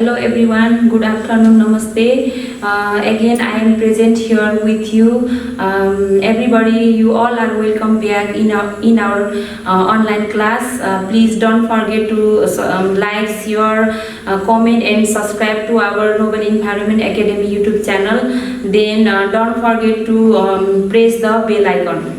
Hello everyone, good afternoon, namaste. Again, I am present here with you. Everybody, you all are welcome back in our online class. Please don't forget to like, share, comment, and subscribe to our Noble Environment Academy YouTube channel. Then don't forget to press the bell icon.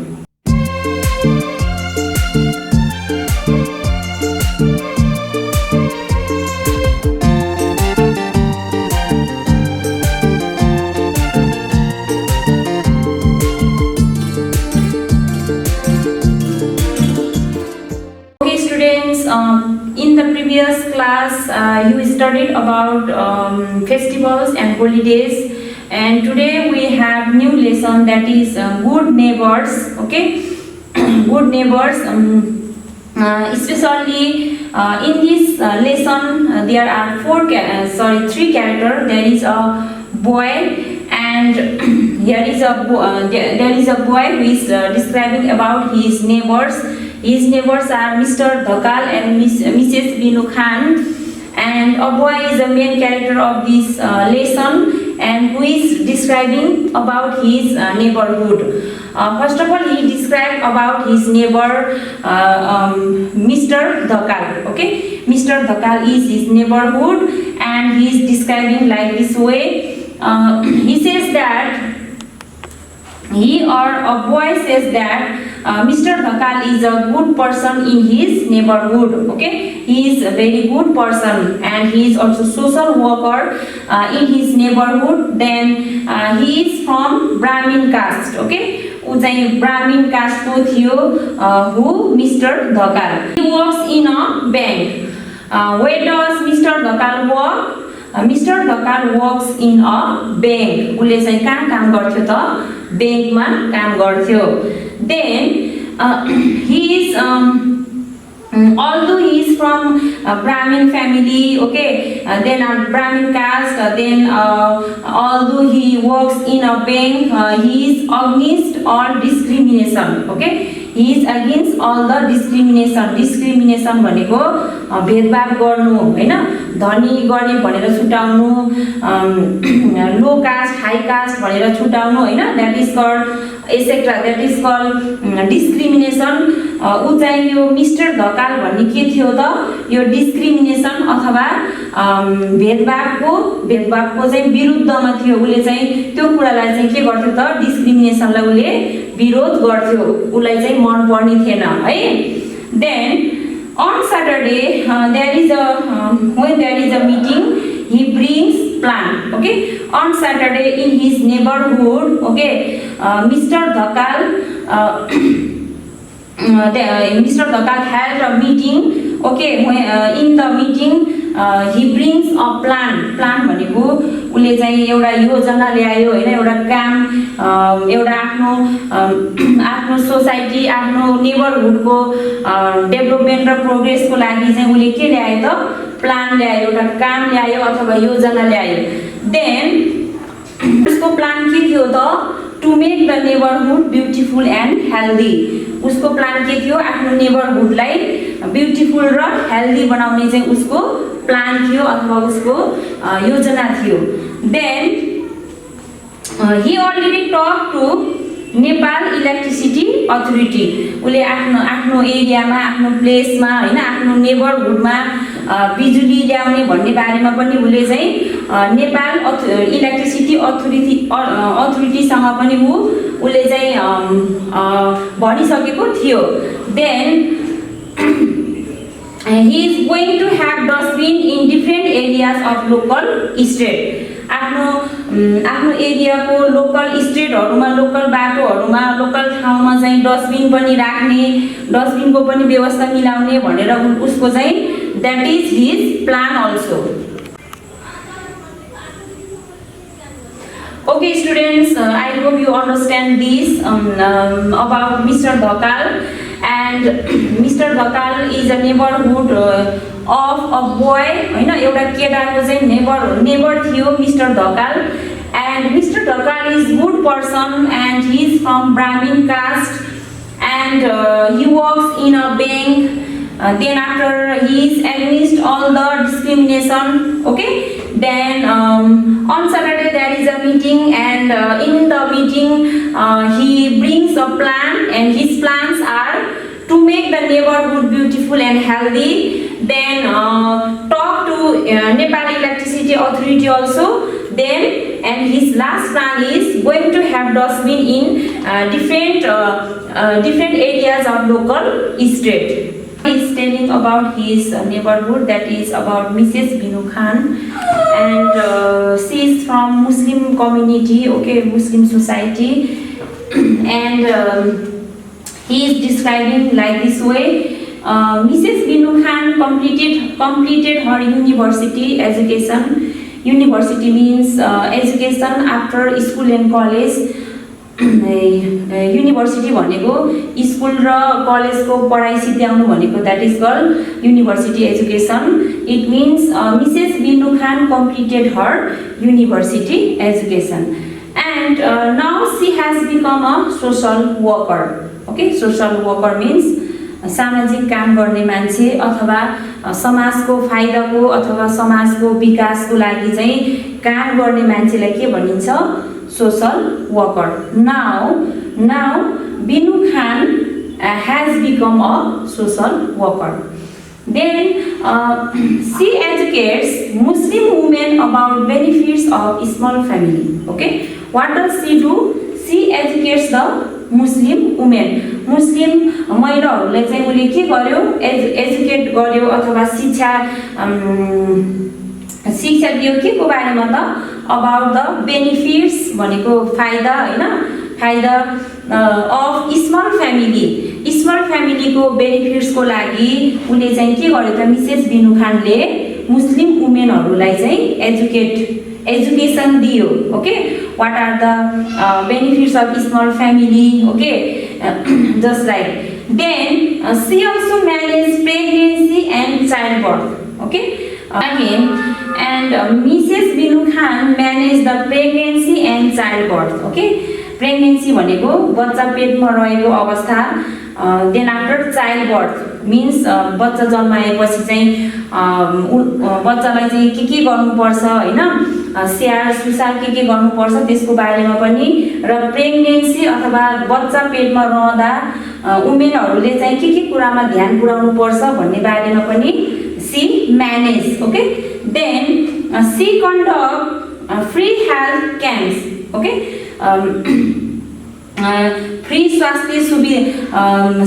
In the previous class, you studied about festivals and holidays, and today we have new lesson, that is good neighbors. Okay, good neighbors. Especially in this lesson, there are three characters. There is a boy, and there is a boy who is describing about his neighbors. His neighbors are Mr. Dhakal and Mrs. Binu Khan, and a boy is the main character of this lesson, and who is describing about his neighborhood. First of all, he described about his neighbor, Mr. Dhakal. Okay, Mr. Dhakal is his neighborhood, and he is describing like this way. He says that a boy says that Mr. Dhakal is a good person in his neighborhood. Okay, he is a very good person, and he is also social worker in his neighborhood. Then he is from Brahmin caste. Okay, ऊ चाहिँ Brahmin caste को थियो, who Mr. Dhakal. He works in a bank. Where does Mr. Dhakal work? Mr. Dhakal works in a bank. उसले चाहिँ कहाँ काम गर्थ्यो त? ब्याङ्कमा काम गर्थ्यो. Then he is although he is from Brahmin family, okay, then Brahmin caste, then although he works in a bank, he is against all discrimination. Okay, he is against all the discrimination. Discrimination भनेको भेदभाव गर्नु हैन, धनी गरिब भनेर छुटाउनु, लो cast high cast भनेर छुटाउनु हैन, that is called etc. that is called discrimination. ऊ चाहिँ यो mister Dhakal भन्ने के थियो त? यो डिस्क्रिमिनेसन अथवा भेदभावको चाहिँ विरुद्धमा थियो. उले चाहिँ त्यो कुरालाई चाहिँ के गर्थ्यो त? डिस्क्रिमिनेसनलाई उले विरोध गर्थ्यो. उलाई चाहिँ मन पर्ने थिएन है. Then on Saturday when there is a meeting, he brings plant. Okay, on Saturday in his neighborhood, okay, Mr. Dhakal Mr. Dhakal had a meeting. Okay, in the meeting he brings a plant. Plant भनेको उले चाहिँ एउटा योजना ल्यायो हैन, एउटा काम, एउटा आफ्नो सोसाइटी, आफ्नो नेबरहुडको डेभलपमेन्ट र प्रोग्रेसको लागि चाहिँ उले के ल्यायो त? प्लान ल्यायो, एउटा काम ल्यायो अथवा योजना ल्यायो. देन उसको प्लान के थियो त? To make the neighbourhood beautiful and healthy. उसको प्लान के थियो? आफ्नो नेबरहुडलाई ब्युटिफुल र हेल्दी बनाउने चाहिँ उसको प्लान थियो अथवा उसको योजना थियो. Then he already talked to Nepal electricity authority. उसले आफ्नो एरियामा, आफ्नो प्लेसमा हैन, आफ्नो नेबरहुडमा बिजुली ल्याउने भन्ने बारेमा पनि उसले चाहिँ नेपाल इलेक्ट्रिसिटी अथोरिटीसँग पनि उसले चाहिँ भनिसकेको थियो. Then he is going to have dustbin in different areas of local state. आफ्नो एरियाको लोकल स्टेटहरुमा, लोकल बाटोहरुमा, लोकल ठाउँमा चाहिँ डस्टबिन पनि राख्ने, डस्टबिनको पनि व्यवस्था मिलाउने भनेर उसको चाहिँ that is his plan also. Okay students, I hope you understand this about Mr. Dhakal. And Mr. Dhakal is a neighborhood of a boy हैन, एउटा केटाको चाहिँ नेबर थियो Mr. Dhakal. And Mr. Dhakal is good person, and he is from Brahmin caste, and he works in a bank. Then after, he is against all the discrimination. Okay. Then on Saturday there is a meeting, and in the meeting he brings a plan, and his plans are to make the neighborhood beautiful and healthy. Then talk to Nepal Electricity Authority also. Then, and his last plan is going to have dustbin in different areas of local state. He is telling about his neighborhood, that is about Mrs. Binu Khan, and she is from Muslim community, okay, Muslim society, and he is describing like this way. Mrs. Binu Khan completed her university education. University means education after school and college. University भनेको school र कलेजको पढाइ सिध्याउनु भनेको, that is called university education. It means Mrs. Binu Khan completed her university education, and now she has become a social worker. Okay, social worker means सामाजिक काम गर्ने मान्छे, अथवा समाजको फाइदाको अथवा समाजको विकासको लागि चाहिँ काम गर्ने मान्छेलाई के भनिन्छ? Social worker. Now Binu Khan has become a social worker. Then she educates Muslim women about benefits of small family. Okay, what does she do? She educates the Muslim women. मुस्लिम महिलाहरूलाई चाहिँ उले के गर्यो? एजुकेट गर्यो अथवा शिक्षा दियो के को बारेमा त? अबाउट द बेनिफिट्स भनेको फाइदा, हैन? फाइदा अफ स्मल फ्यामिली को बेनिफिट्स को लागि उले चाहिँ के गर्यो त? मिसेस बिनु खानले मुस्लिम वुमेनहरूलाई चाहिँ education दियो. Okay, what are the benefits of small family? Okay, just like. Then she also managed pregnancy and childbirth. Okay, again, and Mrs. Binu Khan managed the pregnancy and childbirth. Okay, pregnancy भनेको बच्चा पेटमा रहेको अवस्था. Then after childbirth means बच्चा जन्माएपछि चाहिँ बच्चालाई चाहिँ के गर्नुपर्छ, हैन? स्याहार सुसार के गर्नुपर्छ त्यसको बारेमा पनि, र प्रेग्नेन्सी अथवा बच्चा पेटमा रहँदा उमेरहरूले चाहिँ के कुरामा ध्यान पुर्याउनु पर्छ भन्ने बारेमा पनि she manage. Okay, then she conduct free health camps. Okay, free स्वास्थ्य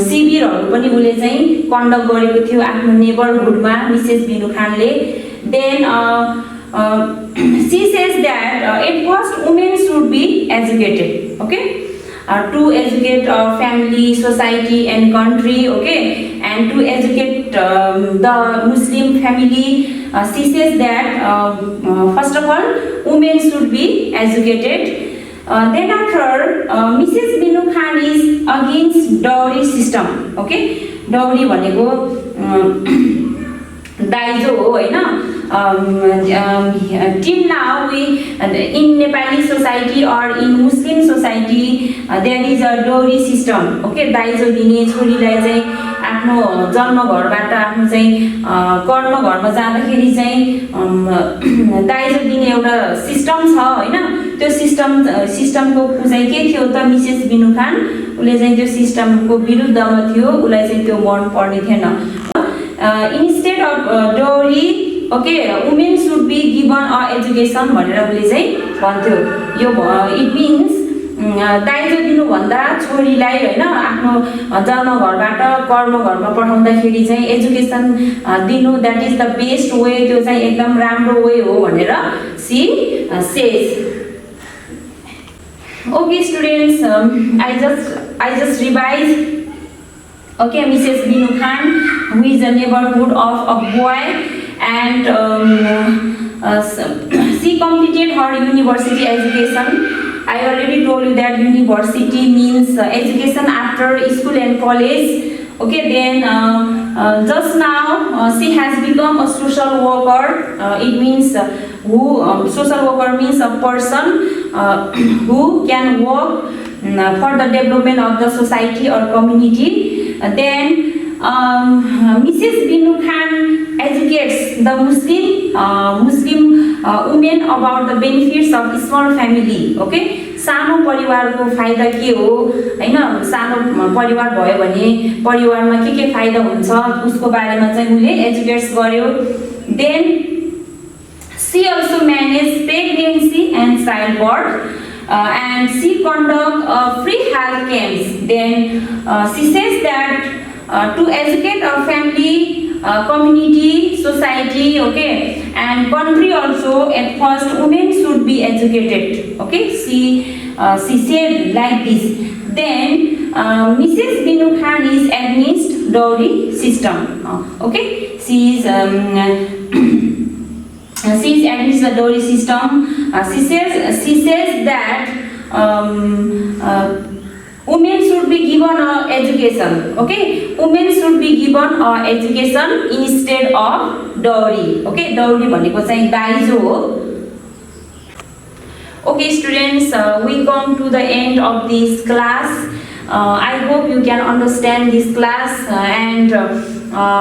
शिविरहरू पनि उले चाहिँ कन्डक्ट गरेको थियो आफ्नो नेबरहुडमा मिसेस बिनु खानले. Then she says that at first women should be educated. Okay, to educate family, society and country. Okay, and to educate the Muslim family, she says that first of all women should be educated. Then after, Mrs. Binu Khan is against dowry system. Okay, dowry भनेको दाइजो हो, हैन? Till now we in Nepali society or in Muslim society there is a dowry system. Okay, दाइजो दिने छोरीलाई चाहिँ आफ्नो जन्म घरबाट आफ्नो चाहिँ कर्म घरमा जाँदाखेरि चाहिँ दाइजो दिने एउटा सिस्टम छ, हैन? त्यो सिस्टमको चाहिँ के थियो त? मिसेस बिनु खान उले चाहिँ त्यो सिस्टमको विरुद्धमा थियो, उलाई चाहिँ त्यो मन पर्ने थिएन. Instead of dowry, okay, women should be given education भनेर उले चाहिँ भन्थ्यो. यो it means दाइजो दिनु भन्दा छोरीलाई, हैन, आफ्नो जन्म घरबाट कर्म घरमा पठाउँदाखेरि चाहिँ एजुकेसन दिनु, that is the best way, त्यो चाहिँ एकदम राम्रो वे हो भनेर she says. Okay students, I just revise. Okay, Mrs. Binu Khan, who is a neighborhood of a boy, and she completed her university education. I already told you that university means education after school and college. Okay, then just now she has become a social worker. It means social worker means a person who can work for the development of the society or community. Then Mrs. Binu Khan educates the Muslim women about the benefits of small family. Okay, सानो परिवारको फाइदा के हो हैन, सानो परिवार भयो भने परिवारमा के फाइदा हुन्छ उसको बारेमा चाहिँ उले एजुकेट्स गर्यो. Then she also managed pregnancy and childbirth. And she conduct free health camps. Then she says that to educate our family, community, society, okay, and country also, at first women should be educated. Okay, she said like this. Then Mrs. Binu Khan is against dowry system. Okay, she is against the dowry system. She says that women should be given education. Okay, women should be given education instead of dowry. Okay, dowry भनेको चाहिँ दाइजो हो. Okay students, we come to the end of this class. I hope you can understand this class, and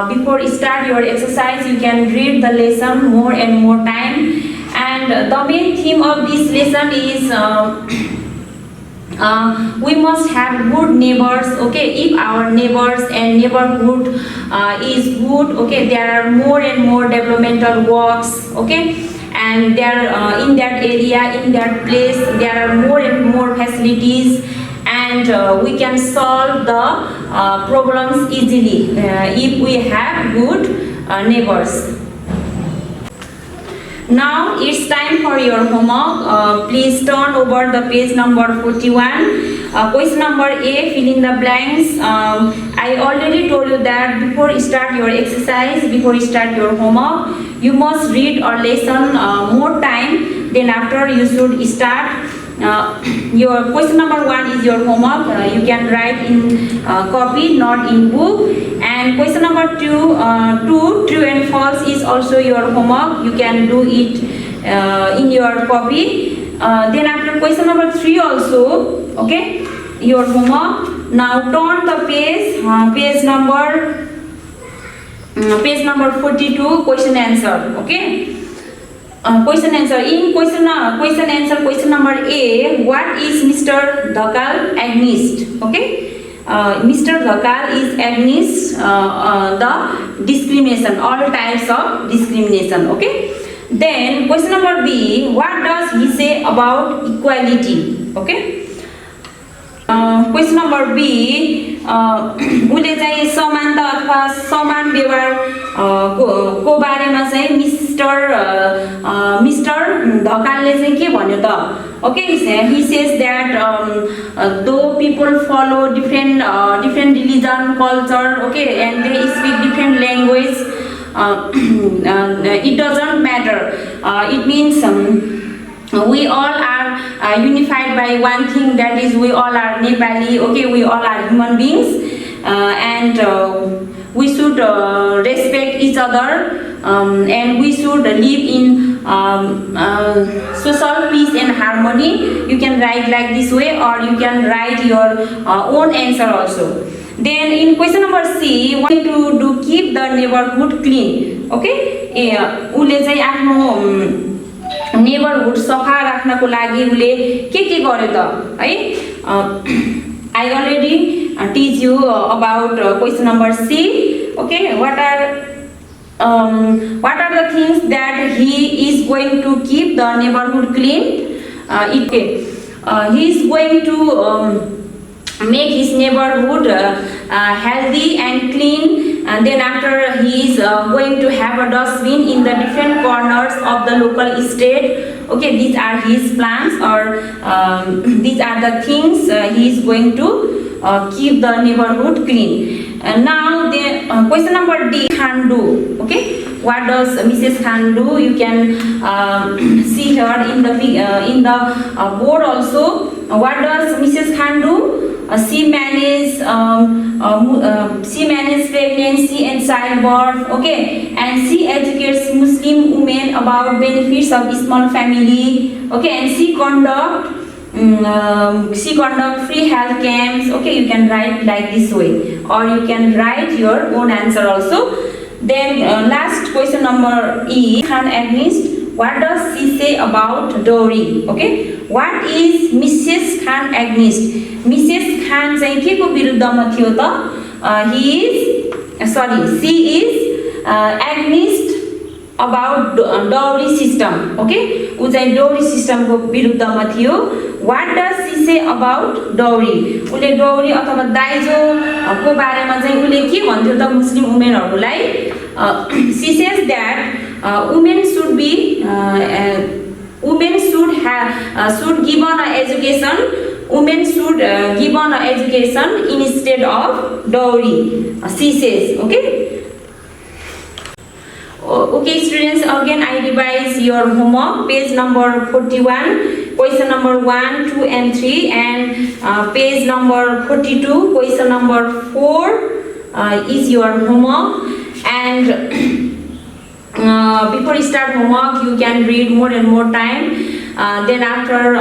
before you start your exercise you can read the lesson more and more time. And the main theme of this lesson is we must have good neighbors. Okay, if our neighbors and neighborhood is good, okay, there are more and more developmental works. Okay, and there in that area, in that place, there are more and more facilities, and we can solve the problems easily if we have good neighbors. Now it's time for your homework. Please turn over the page number 41. Question number A, fill in the blanks. I already told you that before you start your exercise, before you start your homework, you must read our lesson more time. Then after you should start. Your question number 1 is your homework. You can write in copy, not in book. And question number 2, true and false is also your homework. You can do it in your copy. Then after question number 3 also, okay, your homework. Now turn the page, page number 42, question answer. Okay. Question answer. In question answer, question number A, what is Mr. Dhakal against? Okay, Mr. Dhakal is against the discrimination, all types of discrimination. Okay. Then question number B, what does he say about equality? Okay. Question number B, उले चाहिँ समानता अथवा समान व्यवहार को बारेमा चाहिँ mister धकालले चाहिँ के भन्यो त? Okay, he says that though people follow different religion, culture, okay, and they speak different language, it doesn't matter. It means we all are unified by one thing, that is we all are Nepali. Okay, we all are human beings, and we should respect each other, and we should live in social peace and harmony. You can write like this way, or you can write your own answer also. Then in question number C, what to keep the neighborhood clean? Okay, उले चाहिँ आफ्नो neighbourhood सफा राख्नको लागि उले के गर्यो त है? I already teach you about question number C. Okay, what are the things that he is going to keep the neighborhood clean? He is going to make his neighborhood healthy and clean, and then after he is going to have a dustbin in the different corners of the local estate. Okay, these are his plans, or these are the things he is going to keep the neighborhood clean. Now the question number D, Khan do. Okay, what does Mrs. Khan do? You can see her in the board also. What does Mrs. Khan do? She manages pregnancy and childbirth. Okay, and she educates Muslim women about benefits of small family. Okay, and she conduct she conduct free health camps. Okay, you can write like this way, or you can write your own answer also. Then last question number E, Khan Agnes. What does she say about dowry? Okay, what is Mrs. Khan Agnes? Mrs. Khan चाहिँ के को विरुद्धमा थियो त? She is against about dowry system. Okay, उ चाहिँ dowry system को विरुद्धमा थियो. What does she say about dowry? उले dowry अथवा दाइजो को बारेमा चाहिँ उले के भन्थ्यो त मुस्लिम वुमेनहरुलाई? She says that women should given an education. Women should given an education instead of dowry. She says, okay. Okay, students. Again, I revise your homework. Page number 41, question number 1, 2, and 3, and page number 42, question number 4 is your homework. And before you start homework, you can read more and more time. Then after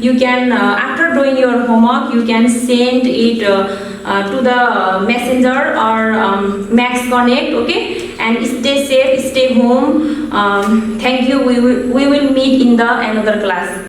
you can after doing your homework, you can send it to the messenger or Max Connect. Okay, and stay safe, stay home. Thank you. We will meet in the another class.